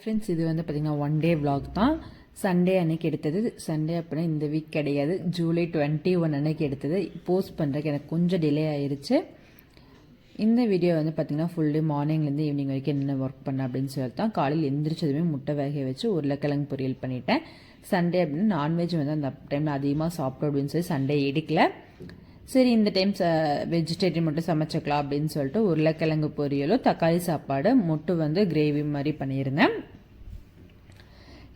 Friends, இது வந்து பார்த்திங்கன்னா 1 டே vlog தான். சண்டே அன்னைக்கு எடுத்தது. சண்டே அப்படின்னா இந்த வீக் கிடையாது, ஜூலை 21 அன்னைக்கு எடுத்தது. போஸ்ட் பண்ணுறதுக்கு எனக்கு கொஞ்சம் டிலே ஆயிடுச்சு. இந்த வீடியோ வந்து பார்த்திங்கன்னா ஃபுல் டே மார்னிங்லேருந்து ஈவினிங் வரைக்கும் என்னென்ன ஒர்க் பண்ணேன் அப்படின்னு சொல்லிட்டு தான். காலையில் எந்திரிச்சதுமே முட்டை வேக வச்சு உருளைக்கிழங்கு பொரியல் பண்ணிட்டேன். சண்டே அப்படின்னு நான்வெஜ் வந்து அந்த டைமில் அதிகமாக சாப்பிட்டோம் அப்படின்னு சொல்லி சண்டே எடுக்கல. சரி, இந்த டைம் வெஜிடேரியன் மட்டும் சமைச்சிக்கலாம் அப்படின்னு சொல்லிட்டு உருளைக்கிழங்கு பொரியலும் தக்காளி சாப்பாடு முட்டை வந்து கிரேவி மாதிரி பண்ணியிருந்தேன்.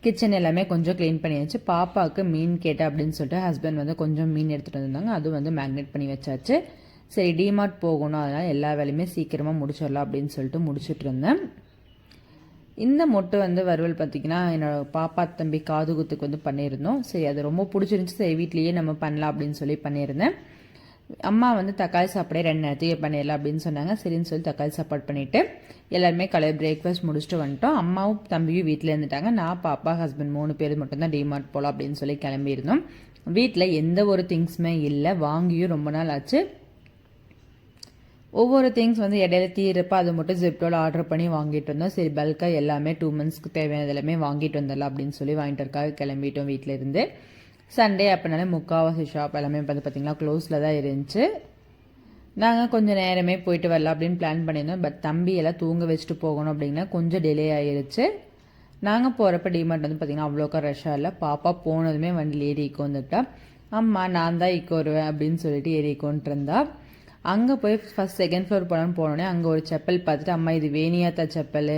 கிச்சன் எல்லாமே கொஞ்சம் க்ளீன் பண்ணியாச்சு. பாப்பாவுக்கு மீன் கேட்டேன் அப்படின்னு சொல்லிட்டு ஹஸ்பண்ட் வந்து கொஞ்சம் மீன் எடுத்துகிட்டு வந்திருந்தாங்க. அதுவும் வந்து மேக்னேட் பண்ணி வச்சாச்சு. சரி, டிமார்ட் போகணும், அதனால் எல்லா வேலையுமே சீக்கிரமாக முடிச்சிடலாம் அப்படின்னு சொல்லிட்டு முடிச்சுட்டு இருந்தேன். இந்த மொட்டை வந்து வறுவல் பார்த்திங்கன்னா என்னோட பாப்பா தம்பி காது குத்துக்கு வந்து பண்ணியிருந்தோம். சரி, அது ரொம்ப பிடிச்சிருந்துச்சி. சரி, வீட்லேயே நம்ம பண்ணலாம் அப்படின்னு சொல்லி பண்ணியிருந்தேன். அம்மா வந்து தக்காளி சாப்பாடே 2 நேரத்துக்கு பண்ணிடலாம் அப்படின்னு சொன்னாங்க. சரின்னு சொல்லி தக்காளி சாப்பாடு பண்ணிவிட்டு எல்லாருமே காலையில் பிரேக்ஃபாஸ்ட் முடிச்சுட்டு வந்துட்டோம். அம்மாவும் தம்பியும் வீட்டில் இருந்துட்டாங்க. நான் பாப்பா ஹஸ்பண்ட் 3 பேர் மட்டும்தான் டிமார்ட் போகலாம் அப்படின்னு சொல்லி கிளம்பியிருந்தோம். வீட்டில் எந்த ஒரு திங்ஸுமே இல்லை, வாங்கியும் ரொம்ப நாள் ஆச்சு. ஒவ்வொரு திங்ஸ் வந்து இடையில தீரப்போ அது மட்டும் ஜெப்டோவில் ஆர்டர் பண்ணி வாங்கிட்டு வந்தோம். சரி, பல்காக எல்லாமே 2 மந்த்ஸ்க்கு தேவையானது எல்லாமே வாங்கிட்டு வந்துடலாம் அப்படின்னு சொல்லி வாங்கிட்டு இருக்காக கிளம்பிட்டோம் வீட்டில் இருந்து. சண்டே அப்படின்னாலே முக்கால்வாசி ஷாப் எல்லாமே வந்து பார்த்திங்கன்னா க்ளோஸில் தான் இருந்துச்சு. நாங்கள் கொஞ்சம் நேரமே போயிட்டு வரலாம் அப்படின்னு பிளான் பண்ணியிருந்தோம். பட் தம்பி எல்லாம் தூங்க வச்சுட்டு போகணும் அப்படின்னா கொஞ்சம் டிலே ஆகிருச்சு. நாங்கள் போகிறப்ப டிமார்ட் வந்து பார்த்திங்கன்னா அவ்வளோக்கா ரஷ்ஷாக இல்லை. பாப்பா போனதுமே வண்டியில் ஏறி இக்கோந்துட்டா. அம்மா நான் தான் இக்கோ வருவேன் அப்படின்னு சொல்லிட்டு ஏறி இக்கோன்ட்டு இருந்தா. அங்கே போய் ஃபஸ்ட் செகண்ட் ஃப்ளோர் போனோடனே அங்கே ஒரு செப்பல் பார்த்துட்டு, அம்மா இது வேணியாத்தா செப்பல்,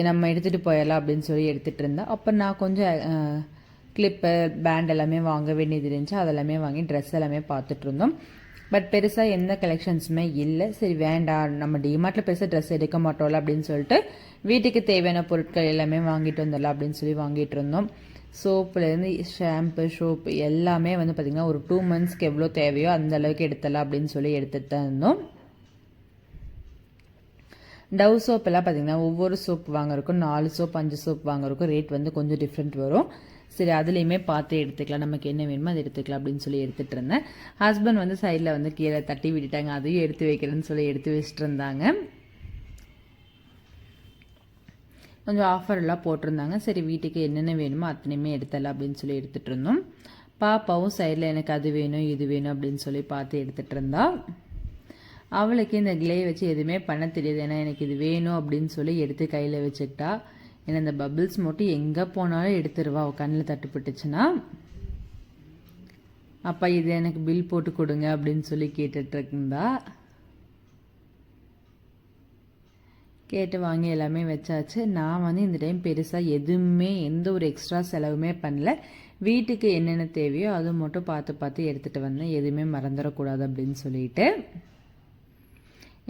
நம்ம எடுத்துகிட்டு போயிடலாம் அப்படின்னு சொல்லி எடுத்துகிட்டு இருந்தா. அப்போ நான் கொஞ்சம் கிளிப்பு பேண்ட் எல்லாமே வாங்க வேண்டியது இருந்துச்சு. அதெல்லாமே வாங்கி ட்ரெஸ் எல்லாமே பார்த்துட்டு இருந்தோம். பட் பெருசாக எந்த கலெக்ஷன்ஸுமே இல்லை. சரி, வேண்டாம், நம்ம டிமார்ட்டில் பெருசாக ட்ரெஸ் எடுக்க மாட்டோம்ல அப்படின்னு சொல்லிட்டு வீட்டுக்கு தேவையான பொருட்கள் எல்லாமே வாங்கிட்டு வந்துடலாம் அப்படின்னு சொல்லி வாங்கிட்டு இருந்தோம். சோப்புலேருந்து ஷாம்பு சோப்பு எல்லாமே வந்து பார்த்திங்கன்னா ஒரு 2 மந்த்ஸ்க்கு எவ்வளோ தேவையோ அந்த அளவுக்கு எடுத்துடலாம் அப்படின்னு சொல்லி எடுத்துகிட்டு தான் இருந்தோம். டவ் சோப்பெல்லாம் பார்த்திங்கன்னா ஒவ்வொரு சோப் வாங்குறதுக்கும் 4 சோப் 5 சோப் வாங்குறதுக்கும் ரேட் வந்து கொஞ்சம் டிஃப்ரெண்ட் வரும். சரி, அதுலேயுமே பார்த்து எடுத்துக்கலாம், நமக்கு என்ன வேணுமோ அதை எடுத்துக்கலாம் அப்படின்னு சொல்லி எடுத்துகிட்டு இருந்தேன். ஹஸ்பண்ட் வந்து சைடில் வந்து கீழே தட்டி விட்டுட்டாங்க, அதையும் எடுத்து வைக்கிறேன்னு சொல்லி எடுத்து வச்சுட்டு இருந்தாங்க. கொஞ்சம் ஆஃபர்லாம் போட்டிருந்தாங்க. சரி, வீட்டுக்கு என்னென்ன வேணுமோ அத்தனையுமே எடுத்துடலாம் அப்படின்னு சொல்லி எடுத்துகிட்டு இருந்தோம். பாப்பாவும் சைடில் எனக்கு அது வேணும் இது வேணும் அப்படின்னு சொல்லி பார்த்து எடுத்துகிட்டு இருந்தா. அவளுக்கு இந்த கிளே வச்சு எதுவுமே பண்ண தெரியாது. ஏன்னா எனக்கு இது வேணும் அப்படின்னு சொல்லி எடுத்து கையில் வச்சுக்கிட்டா. ஏன்னா இந்த பபிள்ஸ் மட்டும் எங்கே போனாலும் எடுத்துருவா அவள் கண்ணில் தட்டுப்பட்டுச்சுன்னா. அப்பா இது எனக்கு பில் போட்டு கொடுங்க அப்படின்னு சொல்லி கேட்டுட்ருந்தா. கேட்டு வாங்கி எல்லாமே வச்சாச்சு. நான் வந்து இந்த டைம் பெருசாக எதுவுமே எந்த ஒரு எக்ஸ்ட்ரா செலவுமே பண்ணல. வீட்டுக்கு என்னென்ன தேவையோ அது மட்டும் பார்த்து பார்த்து எடுத்துகிட்டு வந்தேன், எதுவுமே மறந்துடக்கூடாது அப்படின்னு சொல்லிட்டு.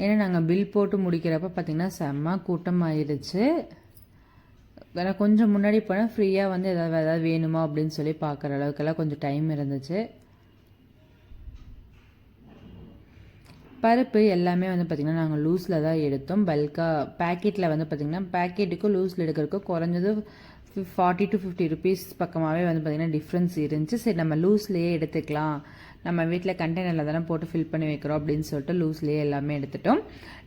ஏன்னா நாங்கள் பில் போட்டு முடிக்கிறப்ப பார்த்திங்கன்னா செம்ம கூட்டம் ஆயிடுச்சு. ஏன்னா கொஞ்சம் முன்னாடி போனால் ஃப்ரீயாக வந்து ஏதாவது வேணுமா அப்படின்னு சொல்லி பார்க்குற அளவுக்கெல்லாம் கொஞ்சம் டைம் இருந்துச்சு. பருப்பு எல்லாமே வந்து பார்த்திங்கன்னா நாங்கள் லூஸில் தான் எடுத்தோம். பல்காக பேக்கெட்டில் வந்து பார்த்திங்கன்னா பேக்கெட்டுக்கும் லூஸில் எடுக்கிறதுக்கும் குறைஞ்சது 40 to 50 ருபீஸ் பக்கமாகவே வந்து பார்த்திங்கன்னா டிஃப்ரென்ஸ் இருந்துச்சு. சரி, நம்ம லூஸ்லேயே எடுத்துக்கலாம், நம்ம வீட்டில் கண்டெய்னரில் தானே போட்டு ஃபில் பண்ணி வைக்கிறோம் அப்படின்னு சொல்லிட்டு லூஸ்லேயே எல்லாமே எடுத்துட்டோம்.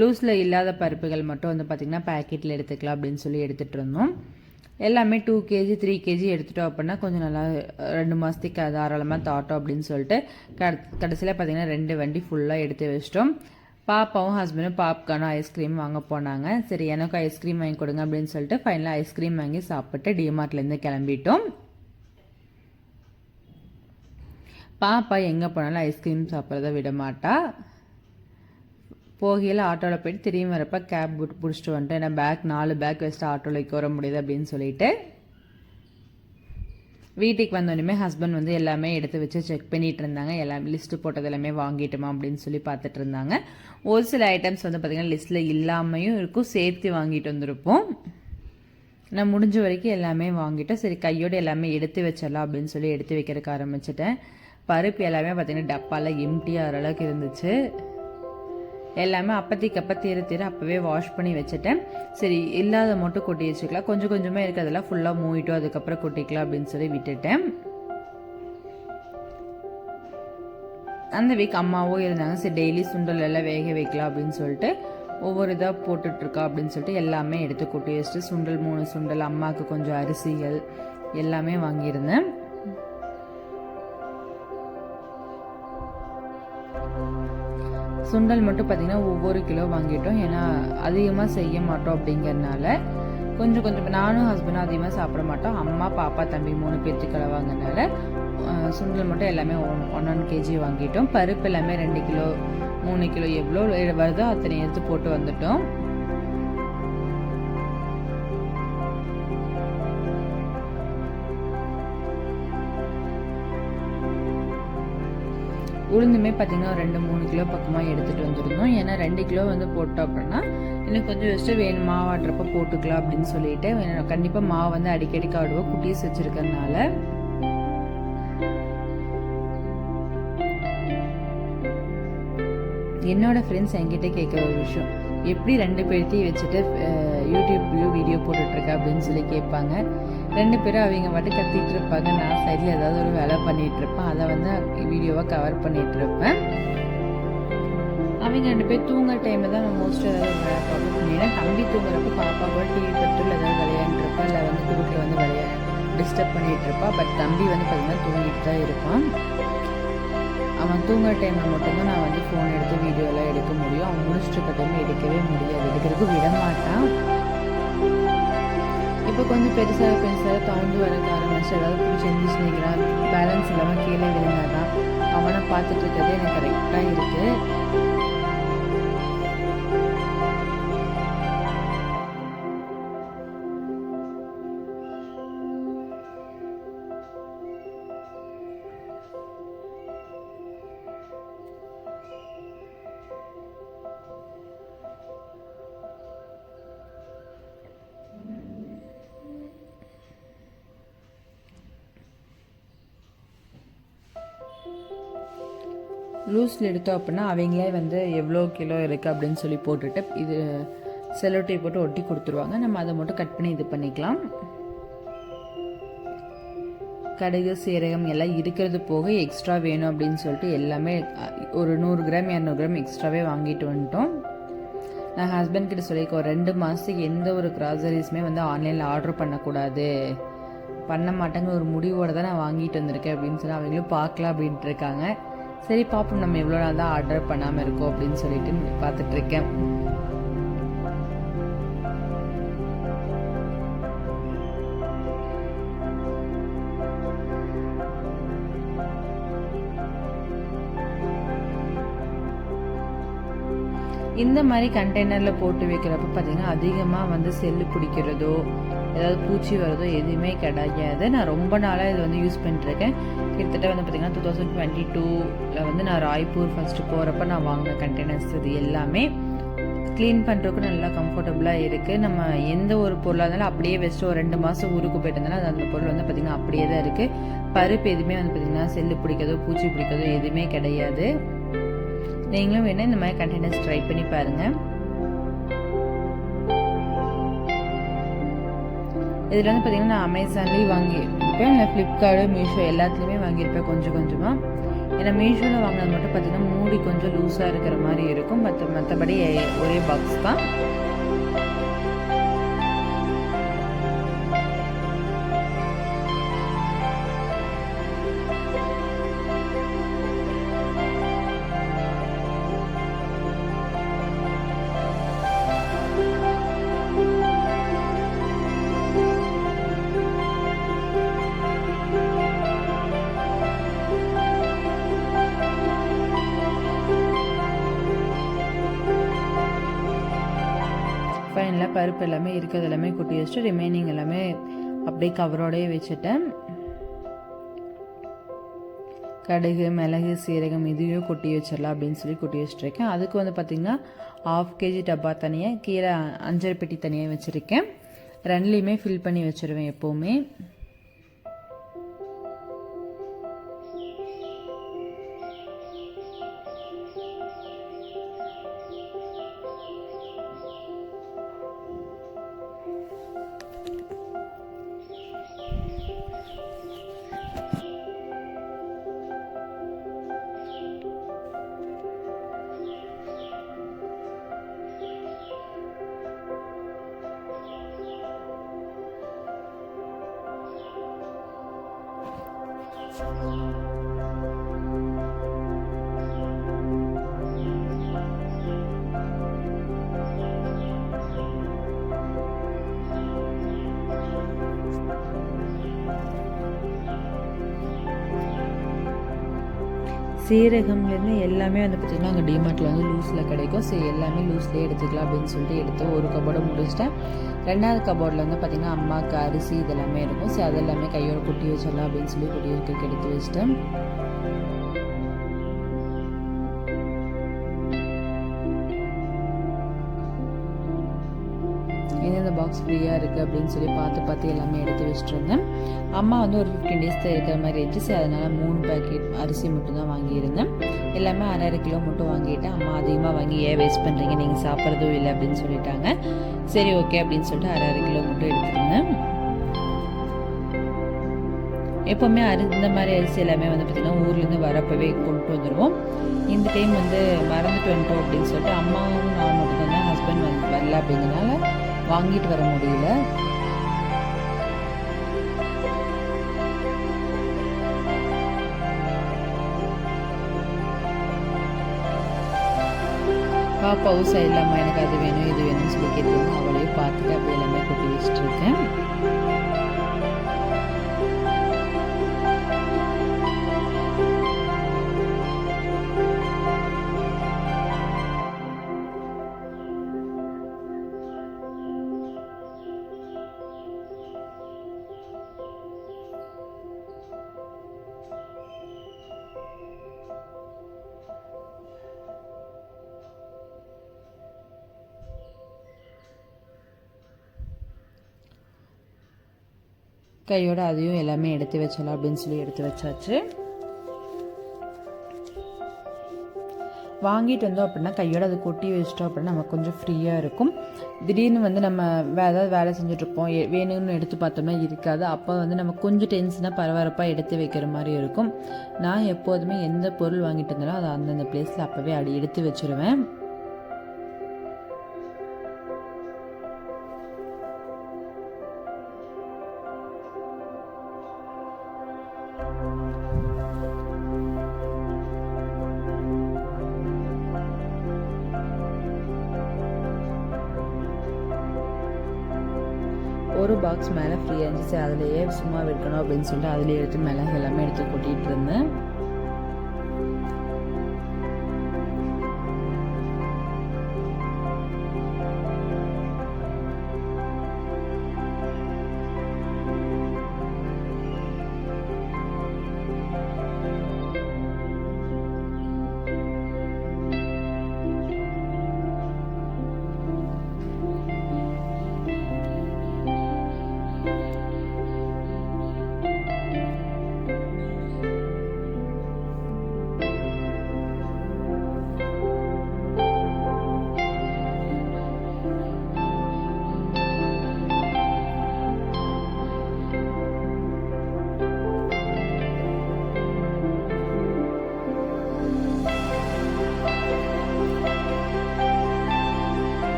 லூஸில் இல்லாத பருப்புகள் மட்டும் வந்து பார்த்திங்கன்னா பேக்கெட்டில் எடுத்துக்கலாம் அப்படின்னு சொல்லி எடுத்துகிட்டு இருந்தோம். எல்லாமே 2 kg 3 kg எடுத்துட்டோம் அப்படின்னா கொஞ்சம் நல்லா 2 மாதத்துக்கு தாராளமாக தாட்டோம் அப்படின்னு சொல்லிட்டு கடைசியில் பார்த்திங்கன்னா 2 வண்டி ஃபுல்லாக எடுத்து வச்சிட்டோம். பாப்பாவும் ஹஸ்பண்டும் பாப்கார்னும் ஐஸ்கிரீம் வாங்க போனாங்க. சரி, எனக்கும் ஐஸ்கிரீம் வாங்கி கொடுங்க அப்படின்னு சொல்லிட்டு ஃபைனலாக ஐஸ்கிரீம் வாங்கி சாப்பிட்டு டிமார்ட்லேருந்து கிளம்பிட்டோம். பாப்பா எங்கே போனாலும் ஐஸ்கிரீம் சாப்பிட்றத விட மாட்டா. போகையில் ஆட்டோவில் போயிட்டு திரும்பி வரப்போ கேப் பிடிச்சிட்டு வந்துட்டேன். ஏன்னா 4 பேக் வச்சுட்டு ஆட்டோவில் வர முடியுது அப்படின்னு சொல்லிட்டு. வீட்டுக்கு வந்தோடனே ஹஸ்பண்ட் வந்து எல்லாமே எடுத்து வச்சு செக் பண்ணிட்டு இருந்தாங்க. எல்லாமே லிஸ்ட்டு போட்டது எல்லாமே வாங்கிட்டோமா அப்படின்னு சொல்லி பார்த்துட்டு இருந்தாங்க. ஒரு சில ஐட்டம்ஸ் வந்து பார்த்திங்கன்னா லிஸ்ட்டில் இல்லாமையும் இருக்கும், சேர்த்து வாங்கிட்டு வந்திருப்போம். நான் முடிஞ்ச வரைக்கும் எல்லாமே வாங்கிட்டோம். சரி, கையோடு எல்லாமே எடுத்து வச்சிடலாம் அப்படின்னு சொல்லி எடுத்து வைக்கிறதுக்கு ஆரம்பிச்சிட்டேன். பருப்பு எல்லாமே பார்த்திங்கன்னா டப்பாவில் எம்டியாக அளவுக்கு இருந்துச்சு. எல்லாமே அப்போ தீர அப்போவே வாஷ் பண்ணி வச்சுட்டேன். சரி, இல்லாத மட்டும் கொட்டி வச்சுக்கலாம், கொஞ்சம் கொஞ்சமாக இருக்கிறதெல்லாம் ஃபுல்லாக மூவிட்டோம், அதுக்கப்புறம் கொட்டிக்கலாம் அப்படின்னு சொல்லி விட்டுட்டேன். அந்த வீக் அம்மாவும் இருந்தாங்க. சரி, டெய்லி சுண்டல் எல்லாம் வேக வைக்கலாம் அப்படின்னு சொல்லிட்டு ஒவ்வொரு இதாக போட்டுட்ருக்கா அப்படின்னு சொல்லிட்டு எல்லாமே எடுத்து கொட்டி வச்சுட்டு சுண்டல் 3 சுண்டல், அம்மாவுக்கு கொஞ்சம் அரிசிகள் எல்லாமே வாங்கியிருந்தேன். சுண்டல் மட்டும் பார்த்திங்கன்னா ஒவ்வொரு கிலோ வாங்கிட்டோம். ஏன்னா அதிகமாக செய்ய மாட்டோம் அப்படிங்கிறதுனால கொஞ்சம் கொஞ்சம் நானும் ஹஸ்பண்டும் அதிகமாக சாப்பிட மாட்டோம். அம்மா, பாப்பா, தம்பி 3 பேர்த்துக்கு வாங்கினால சுண்டல் மட்டும் எல்லாமே 1 kg வாங்கிட்டோம். பருப்பு எல்லாமே 2 கிலோ 3 கிலோ எவ்வளோ வருதோ அத்தனை எடுத்து போட்டு வந்துட்டோம். உளுந்துமே பார்த்திங்கன்னா 2-3 கிலோ பக்கமாக எடுத்துகிட்டு வந்துருந்தோம். ஏன்னா 2 கிலோ வந்து போட்டோம் அப்படின்னா இன்னும் கொஞ்சம் வச்சுட்டு வேணும் மாவாட்டுறப்ப போட்டுக்கலாம் அப்படின்னு சொல்லிட்டு கண்டிப்பாக மாவு வந்து அடிக்கடிக்கு ஆடுவோம் குட்டீஸ் வச்சுருக்கறதுனால. என்னோட ஃப்ரெண்ட்ஸ் என்கிட்ட கேட்குற ஒரு விஷயம், எப்படி 2 பேர்த்தையும் வச்சுட்டு யூடியூப்லேயும் வீடியோ போட்டுட்ருக்க அப்படின்னு சொல்லி கேட்பாங்க. 2 பேரும் அவங்க மட்டும் கத்திட்டு இருப்பாங்க, நான் சைடில் ஏதாவது ஒரு வேலை பண்ணிகிட்டு இருப்பேன். அதை வந்து வீடியோவாக கவர் பண்ணிகிட்டு இருப்பேன். அவங்க 2 பேர் தூங்குற டைமில் தான் நான் மோஸ்ட் ஏதாவது வேலை பார்ப்பேன். ஏன்னா தம்பி தூங்குறப்ப பாப்பா கூட டிவி பற்றில் ஏதாவது விளையாண்டுருப்பா, இல்லை வந்து குறுக்கில் வந்து டிஸ்டர்ப் பண்ணிகிட்டு இருப்பா. பட் தம்பி வந்து பார்த்திங்கன்னா தூங்கிட்டு தான் இருப்பான். அவன் தூங்குற டைமில் மட்டும்தான் நான் வந்து ஃபோன் எடுத்து வீடியோலாம் எடுக்க முடியும். அவன் முடிச்சுட்டு இருக்க டைம் எடுக்கவே முடியாது, எடுக்கிறதுக்கு விட மாட்டான். இப்போ கொஞ்சம் பெருசாக தவந்து வரக்க ஆரம்பிச்சு ஏதாவது பிடிச்சி எந்திரிச்சுக்கிறான், பேலன்ஸ் இல்லாமல் கீழே விழுந்தாதான் அவனை பார்த்துட்டு இருக்கிறது எனக்கு கரெக்டாக இருக்குது. லூஸில் எடுத்தோம் அப்படின்னா அவங்களே வந்து எவ்வளோ கிலோ இருக்குது அப்படின்னு சொல்லி போட்டுட்டு இது செல்லோட்டை போட்டு ஒட்டி கொடுத்துருவாங்க. நம்ம அதை மட்டும் கட் பண்ணி இது பண்ணிக்கலாம். கடுகு, சீரகம் எல்லாம் இருக்கிறது போக எக்ஸ்ட்ரா வேணும் அப்படின்னு சொல்லிட்டு எல்லாமே ஒரு 100 கிராம் 200 கிராம் எக்ஸ்ட்ராவே வாங்கிட்டு வந்துட்டோம். நான் ஹஸ்பண்ட் கிட்ட சொல்லியிருக்கோம் 2 மாதத்துக்கு எந்த ஒரு கிராசரிஸுமே வந்து ஆன்லைனில் ஆர்டர் பண்ணக்கூடாது, பண்ண மாட்டேங்க ஒரு முடிவோடு தான் நான் வாங்கிட்டு வந்திருக்கேன் அப்படின்னு சொல்லி அவங்களும் பார்க்கலாம் அப்படின்ட்டு இருக்காங்க. சரி பாப்போம் நம்ம எவ்வளோ நாள் தான் ஆர்டர் பண்ணாமல் இருக்கோம் அப்படின்னு சொல்லிட்டு பார்த்துட்ருக்கேன். இந்த மாதிரி கண்டெய்னரில் போட்டு வைக்கிறப்ப பார்த்தீங்கன்னா அதிகமாக வந்து செல்லு பிடிக்கிறதோ ஏதாவது பூச்சி வரதோ எதுவுமே கிடையாது. நான் ரொம்ப நாளாக இது வந்து யூஸ் பண்ணிட்டுருக்கேன். கிட்டத்தட்ட வந்து பார்த்திங்கன்னா 2022 வந்து நான் ராய்ப்பூர் ஃபஸ்ட்டு போகிறப்ப நான் வாங்கின கண்டெய்னர்ஸ் இது எல்லாமே க்ளீன் பண்ணுறதுக்கு நல்லா கம்ஃபர்டபுளாக இருக்குது. நம்ம எந்த ஒரு பொருளாக இருந்தாலும் அப்படியே வச்சுட்டு ஒரு 2 மாதம் ஊருக்கு போயிட்டு இருந்தாலும் அது அந்த பொருள் வந்து பார்த்திங்கன்னா அப்படியே தான் இருக்குது. பருப்பு எதுவுமே வந்து பார்த்திங்கன்னா செல்லு பிடிக்கிறதோ பூச்சி பிடிக்கிறதோ எதுவுமே கிடையாது. நீங்களும் வேணால் இந்த மாதிரி கண்டெய்னர்ஸ் ட்ரை பண்ணி பாருங்கள். இதில் வந்து பார்த்திங்கன்னா நான் அமேசான்லேயும் வாங்கியிருப்பேன், இல்லை ஃப்ளிப்கார்ட்டு, மீஷோ எல்லாத்துலேயுமே வாங்கியிருப்பேன் கொஞ்சம் கொஞ்சமாக. ஏன்னா மீஷோவில் வாங்கினது மட்டும் பார்த்திங்கன்னா மூடி கொஞ்சம் லூஸாக இருக்கிற மாதிரி இருக்கும். மற்றபடி ஒரே பாக்ஸ் தான். ஃபைனலாக பருப்பு எல்லாமே இருக்கிறது எல்லாமே கொட்டி வச்சுட்டு ரிமைனிங் எல்லாமே அப்படியே கவரோடையே வச்சுட்டேன். கடுகு, மிளகு, சீரகம் இதையும் கொட்டி வச்சிடலாம் அப்படின்னு சொல்லி கொட்டி வச்சுருக்கேன். அதுக்கு வந்து பார்த்திங்கன்னா 1/2 kg டப்பா தனியாக, கீரை அஞ்சரை பெட்டி தனியாக வச்சுருக்கேன். 2லேயுமே ஃபில் பண்ணி வச்சுருவேன் எப்போவுமே. சீரகம்லேருந்து எல்லாமே வந்து பார்த்திங்கன்னா அங்கே டிமார்ட்டில் வந்து லூஸில் கிடைக்கும். சரி எல்லாமே லூஸ்லேயே எடுத்துக்கலாம் அப்படின்னு சொல்லிட்டு எடுத்து ஒரு கபோர்டை முடிச்சிட்டேன். 2வது கபோர்டில் வந்து பார்த்திங்கன்னா அம்மாவுக்கு அரிசி இதெல்லாமே இருக்கும். சரி அதெல்லாமே கையோட கொட்டி வச்சிடலாம் அப்படின்னு சொல்லி கொட்டி வைக்க எடுத்து வச்சிட்டேன். எந்தெந்த பாக்ஸ் ஃப்ரீயாக இருக்குது அப்படின்னு சொல்லி பார்த்து எல்லாமே எடுத்து வச்சுட்டு இருந்தேன். அம்மா வந்து ஒரு 15 days தான் இருக்கிற மாதிரி இருந்துச்சு. அதனால் 3 பேக்கெட் அரிசி மட்டும் தான் வாங்கியிருந்தேன். எல்லாமே 1/2 கிலோ மட்டும் வாங்கிட்டேன். அம்மா அதிகமாக வாங்கி ஏன் வேஸ்ட் பண்ணுறீங்க, நீங்கள் சாப்பிட்றதும் இல்லை அப்படின்னு சொல்லிட்டாங்க. சரி ஓகே அப்படின்னு சொல்லிட்டு 1/2 கிலோ மட்டும் எடுத்துருந்தேன். எப்போவுமே இந்த மாதிரி அரிசி எல்லாமே வந்து பார்த்திங்கன்னா ஊர்லேருந்து வரப்பவே கொண்டு வந்துடுவோம். இந்த டைம் வந்து மறந்துட்டு வந்துட்டோம் அப்படின்னு சொல்லிட்டு அம்மாவும் நான் மட்டும் தானே, ஹஸ்பண்ட் வந்து வரல அப்படிங்கிறனால வாங்கிட்டு வர முடியல. பாப்பாவும் சைடில் எனக்கு அது வேணும் இது வேணும்னு சொல்லி கேட்டு அவளையும் பார்த்துட்டு அப்படி எல்லாமே கொட்டி வச்சுட்டு இருக்கேன். கையோட அதையும் எல்லாமே எடுத்து வச்சலாம் அப்படின்னு சொல்லி எடுத்து வச்சாச்சு. வாங்கிட்டு வந்தோம் அப்படின்னா கையோட அதை கொட்டி வச்சிட்டோம் அப்படின்னா நமக்கு கொஞ்சம் ஃப்ரீயாக இருக்கும். திடீர்னு வந்து நம்ம ஏதாவது வேலை செஞ்சுட்ருப்போம், வேணும்னு எடுத்து பார்த்தோம்னா இருக்காது. அப்போ வந்து நம்ம கொஞ்சம் டென்ஷனாக பரபரப்பாக எடுத்து வைக்கிற மாதிரி இருக்கும். நான் எப்போதுமே எந்த பொருள் வாங்கிட்டு இருந்தாலும் அதை அந்தந்த பிளேஸில் அப்போவே எடுத்து வச்சுருவேன். ஒரு பாக்ஸ் மேலே ஃப்ரீயாக இருந்துச்சு. அதுலேயே சும்மா வைக்கணும் அப்படின்னு சொல்லிட்டு அதுலேயே எடுத்து மிளகு எல்லாமே எடுத்து கொட்டிகிட்டு இருந்தேன்.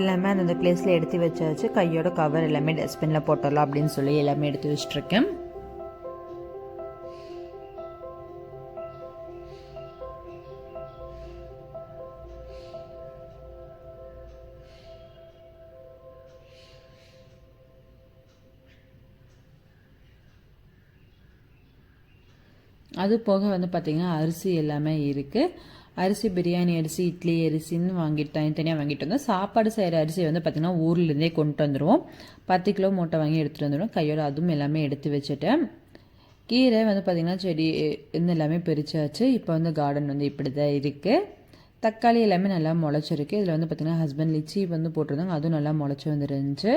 எல்லாமே அந்தந்த பிளேஸில் எடுத்து வச்சாச்சு. கையோட கவர் எல்லாமே டஸ்ட்பினில் போட்டுடலாம் அப்படின்னு சொல்லி எல்லாமே எடுத்து வச்சுட்ருக்கேன். அது போக வந்து பார்த்திங்கன்னா அரிசி எல்லாமே இருக்குது. அரிசி பிரியாணி அரிசி, இட்லி அரிசின்னு வாங்கிட்டு தனித்தனியாக வாங்கிட்டு வந்தோம். சாப்பாடு செய்கிற அரிசி வந்து பார்த்திங்கன்னா ஊர்லேருந்தே கொண்டு வந்துடுவோம். 10 கிலோ மூட்டை வாங்கி எடுத்துகிட்டு வந்துடுவோம். கையோட அதுவும் எல்லாமே எடுத்து வச்சுட்டேன். கீரை வந்து பார்த்திங்கன்னா செடி இருந்து எல்லாமே பிரிச்சாச்சு. இப்போ வந்து கார்டன் வந்து இப்படி தான் இருக்குது. தக்காளி எல்லாமே நல்லா முளைச்சிருக்கு. இதில் வந்து பார்த்திங்கன்னா ஹஸ்பண்ட் லிச்சி வந்து போட்டிருந்தாங்க, அதுவும் நல்லா முளைச்சி வந்துருந்துச்சு.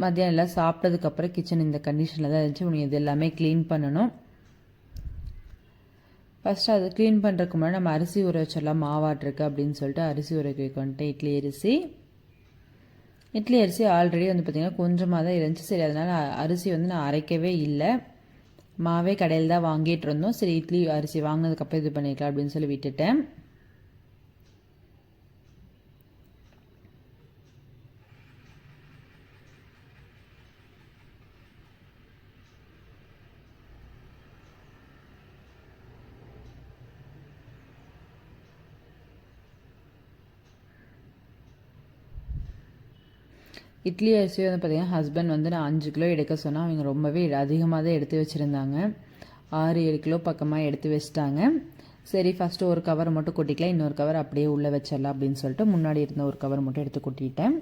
மத்தியானம் எல்லாம் சாப்பிட்டதுக்கப்புறம் கிச்சன் இந்த கண்டிஷனில் தான் இருந்துச்சு. உனக்கு இது எல்லாமே க்ளீன் பண்ணணும். ஃபஸ்ட்டு அது க்ளீன் பண்ணுறதுக்கு முன்னாடி நம்ம அரிசி ஊற வச்சிடலாம், மாவாட்டிருக்கு அப்படின்னு சொல்லிட்டு அரிசி ஊற வைக்க இட்லி அரிசி ஆல்ரெடி வந்து பார்த்திங்கன்னா கொஞ்சமாக தான் இருந்துச்சு. சரி, அதனால் அரிசி வந்து நான் அரைக்கவே இல்லை, மாவே கடையில் தான் வாங்கிட்டு இருந்தோம். சரி, இட்லி அரிசி வாங்கினதுக்கப்புறம் இது பண்ணிக்கலாம் அப்படின்னு சொல்லி விட்டுட்டேன். இட்லி அரிசி வந்து பார்த்திங்கன்னா ஹஸ்பண்ட் வந்து நான் 5 கிலோ எடுக்க சொன்னால் அவங்க ரொம்பவே அதிகமாக தான் எடுத்து வச்சுருந்தாங்க. 6-7 கிலோ பக்கமாக எடுத்து வச்சுட்டாங்க. சரி, ஃபஸ்ட்டு ஒரு கவர் மட்டும் கொட்டிக்கலாம், இன்னொரு கவர் அப்படியே உள்ளே வச்சிடலாம் அப்படின்னு சொல்லிட்டு முன்னாடி இருந்த ஒரு கவர் மட்டும் எடுத்து கொட்டிட்டேன்.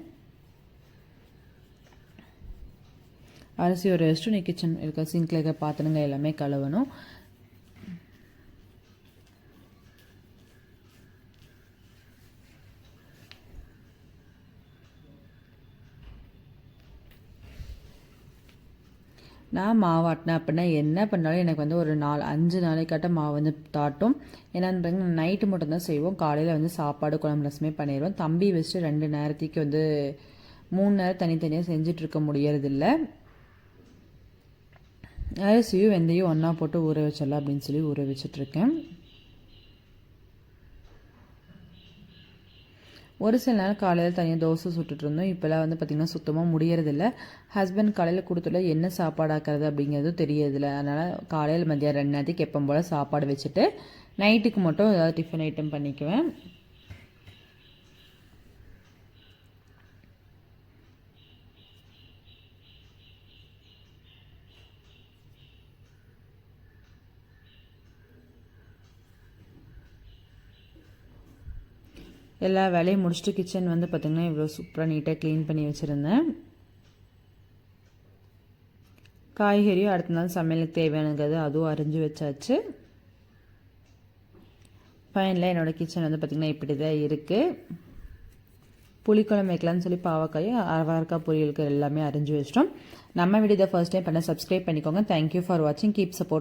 அரிசி ஒரு வச்சுட்டு நீ கிச்சன் இருக்க சிங்கில் இருக்க பாத்திரங்க எல்லாமே கழுவணும். நான் மாவாட்டினேன் அப்படின்னா என்ன பண்ணாலும் எனக்கு வந்து ஒரு 4-5 நாளைக்காட்ட மாவு வந்து தாட்டும். என்னென்னு பார்த்தீங்கன்னா நைட்டு மட்டும்தான் செய்வோம், காலையில் வந்து சாப்பாடு குழம்பு ரசமே பண்ணிடுவோம். தம்பி வச்சுட்டு 2 நேரத்துக்கு வந்து 3 நேரம் தனித்தனியாக செஞ்சிட்ருக்க முடியறதில்ல. அரிசியும் வெந்தயம் ஒன்றா போட்டு ஊற வச்சிடலாம் அப்படின்னு சொல்லி ஊற வச்சிட்ருக்கேன். ஒரு சில நேரம் காலையில் தனியாக தோசை சுட்டுட்டு இருந்தோம். இப்போல்லாம் வந்து பார்த்திங்கன்னா சுத்தமாக முடியறதில்ல. ஹஸ்பண்ட் காலையில் கொடுத்துள்ள என்ன சாப்பாடாக்கிறது அப்படிங்கிறது தெரியறதில்ல. அதனால் காலையில் மதியம் 2 நேரத்துக்கு எப்போ போல் சாப்பாடு வச்சுட்டு நைட்டுக்கு மட்டும் ஏதாவது டிஃபன் ஐட்டம் பண்ணிக்குவேன். எல்லா வேலையும் முடிச்சுட்டு கிச்சன் வந்து பார்த்திங்கன்னா இவ்வளோ சூப்பராக நீட்டாக க்ளீன் பண்ணி வச்சுருந்தேன். காய்கறியும் அடுத்த நாள் சமையலுக்கு தேவையானது அதுவும் அரிஞ்சு வச்சாச்சு. ஃபைனலாக என்னோடய கிச்சன் வந்து பார்த்திங்கன்னா இப்படி தான் இருக்குது. புளிக்குழம்பு வைக்கலான்னு சொல்லி பாவக்காயும் அவரைக்காய் பொரியலுக்கு எல்லாமே அரிஞ்சு வச்சிட்டோம். நம்ம வீடியோ ஃபர்ஸ்ட் டைம் பண்ண சப்ஸ்கிரைப் பண்ணிக்கோங்க. தேங்க்யூ ஃபார் வாட்சிங். Keep support.